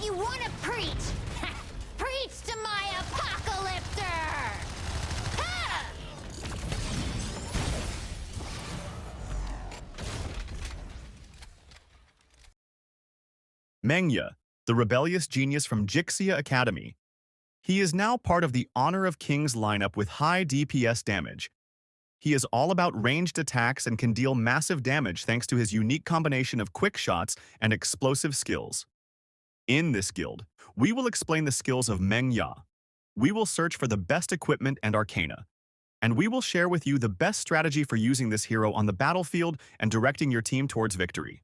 you wanna preach? Preach to my apocalypter! Ha! Meng, the rebellious genius from Jixia Academy. He is now part of the Honor of Kings lineup with high DPS damage. He is all about ranged attacks and can deal massive damage thanks to his unique combination of quick shots and explosive skills. In this guild, we will explain the skills of Meng. We will search for the best equipment and arcana, and we will share with you the best strategy for using this hero on the battlefield and directing your team towards victory.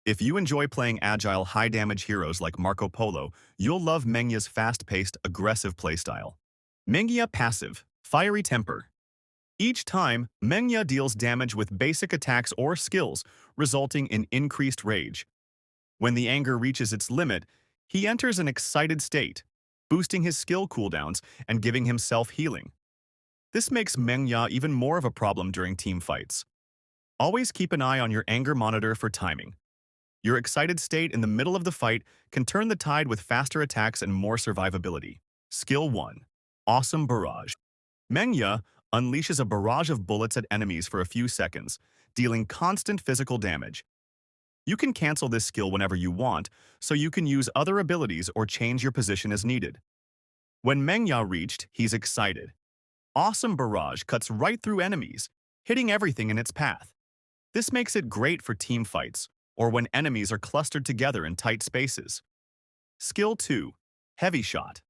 If you enjoy playing agile, high-damage heroes like Marco Polo, you'll love Mengya's fast-paced, aggressive playstyle. Mengya passive, fiery temper. Each time, Mengya deals damage with basic attacks or skills, resulting in increased rage. When the anger reaches its limit, he enters an excited state, boosting his skill cooldowns and giving himself healing. This makes Mengya even more of a problem during team fights. Always keep an eye on your anger monitor for timing. Your excited state in the middle of the fight can turn the tide with faster attacks and more survivability. Skill 1. Awesome Barrage. Mengya unleashes a barrage of bullets at enemies for a few seconds, dealing constant physical damage. You can cancel this skill whenever you want, so you can use other abilities or change your position as needed. When Mengya reached, he's excited. Awesome Barrage cuts right through enemies, hitting everything in its path. This makes it great for team fights, or when enemies are clustered together in tight spaces. Skill 2. Heavy Shot.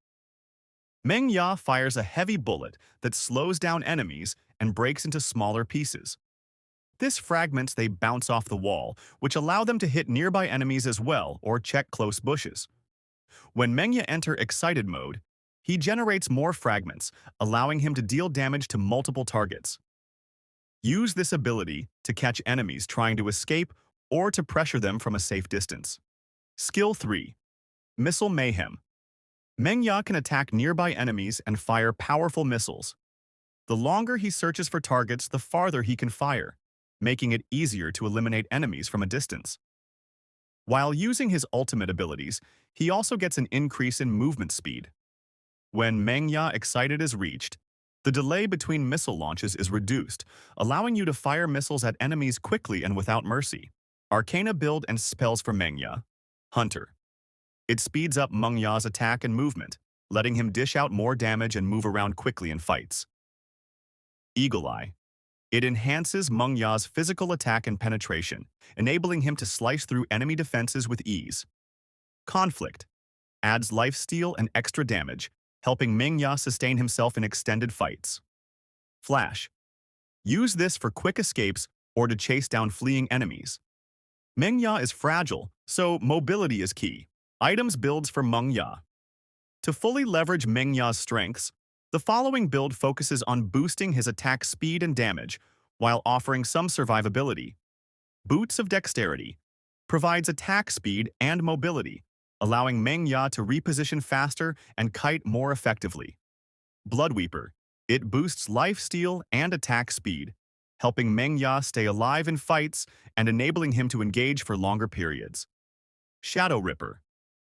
Mengya fires a heavy bullet that slows down enemies and breaks into smaller pieces. This fragments they bounce off the wall, which allow them to hit nearby enemies as well or check close bushes. When Mengya enter excited mode, he generates more fragments, allowing him to deal damage to multiple targets. Use this ability to catch enemies trying to escape or to pressure them from a safe distance. Skill 3. Missile Mayhem. Mengya can attack nearby enemies and fire powerful missiles. The longer he searches for targets, the farther he can fire, making it easier to eliminate enemies from a distance. While using his ultimate abilities, he also gets an increase in movement speed. When Mengya excited is reached, the delay between missile launches is reduced, allowing you to fire missiles at enemies quickly and without mercy. Arcana build and spells for Mengya. Hunter. It speeds up Mengya's attack and movement, letting him dish out more damage and move around quickly in fights. Eagle Eye. It enhances Mengya's physical attack and penetration, enabling him to slice through enemy defenses with ease. Conflict. Adds lifesteal and extra damage, helping Mengya sustain himself in extended fights. Flash. Use this for quick escapes or to chase down fleeing enemies. Mengya is fragile, so mobility is key. Items builds for Mengya. To fully leverage Mengya's strengths, the following build focuses on boosting his attack speed and damage, while offering some survivability. Boots of Dexterity provides attack speed and mobility, allowing Mengya to reposition faster and kite more effectively. Bloodweeper. It boosts lifesteal and attack speed, helping Mengya stay alive in fights and enabling him to engage for longer periods. Shadow Ripper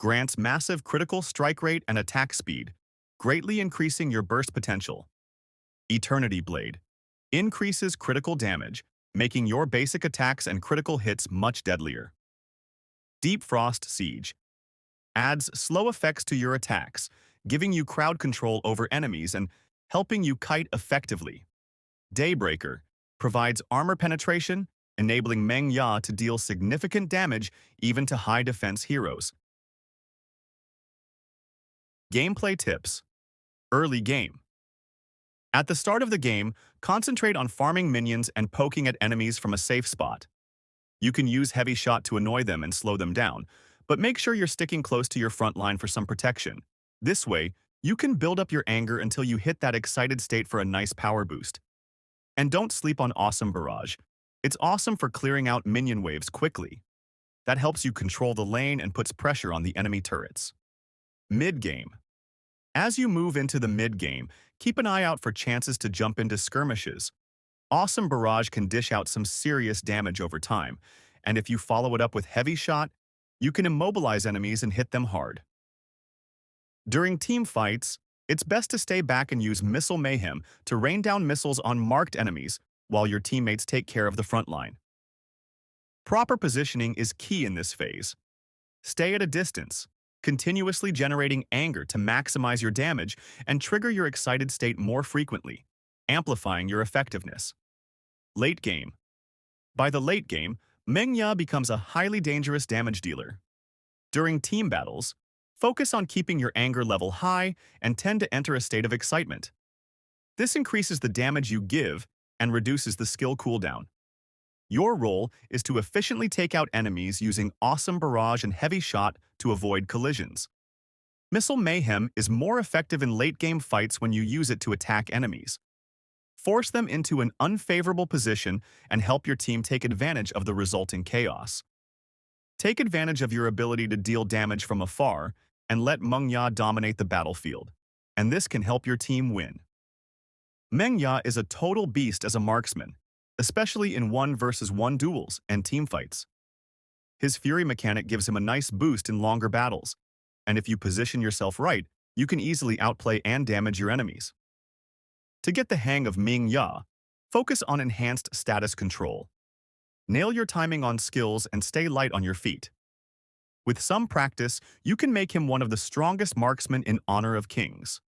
grants massive critical strike rate and attack speed, greatly increasing your burst potential. Eternity Blade increases critical damage, making your basic attacks and critical hits much deadlier. Deep Frost Siege adds slow effects to your attacks, giving you crowd control over enemies and helping you kite effectively. Daybreaker provides armor penetration, enabling Mengya to deal significant damage even to high defense heroes. Gameplay tips. Early game. At the start of the game, concentrate on farming minions and poking at enemies from a safe spot. You can use Heavy Shot to annoy them and slow them down, but make sure you're sticking close to your front line for some protection. This way, you can build up your anger until you hit that excited state for a nice power boost. And don't sleep on Awesome Barrage. It's awesome for clearing out minion waves quickly. That helps you control the lane and puts pressure on the enemy turrets. Mid-game. As you move into the mid-game, keep an eye out for chances to jump into skirmishes. Awesome Barrage can dish out some serious damage over time, and if you follow it up with Heavy Shot, You can immobilize enemies and hit them hard. During team fights, it's best to stay back and use Missile Mayhem to rain down missiles on marked enemies while your teammates take care of the front line. Proper positioning is key in this phase. Stay at a distance, continuously generating anger to maximize your damage and trigger your excited state more frequently, amplifying your effectiveness. Late game. By the late game, Meng becomes a highly dangerous damage dealer. During team battles, focus on keeping your anger level high and tend to enter a state of excitement. This increases the damage you give and reduces the skill cooldown. Your role is to efficiently take out enemies using awesome barrage and heavy shot to avoid collisions. Missile Mayhem is more effective in late-game fights when you use it to attack enemies. Force them into an unfavorable position and help your team take advantage of the resulting chaos. Take advantage of your ability to deal damage from afar and let Meng dominate the battlefield, and this can help your team win. Meng is a total beast as a marksman, especially in 1-versus-1 duels and teamfights. His Fury mechanic gives him a nice boost in longer battles, and if you position yourself right, you can easily outplay and damage your enemies. To get the hang of Meng, focus on enhanced status control. Nail your timing on skills and stay light on your feet. With some practice, you can make him one of the strongest marksmen in Honor of Kings.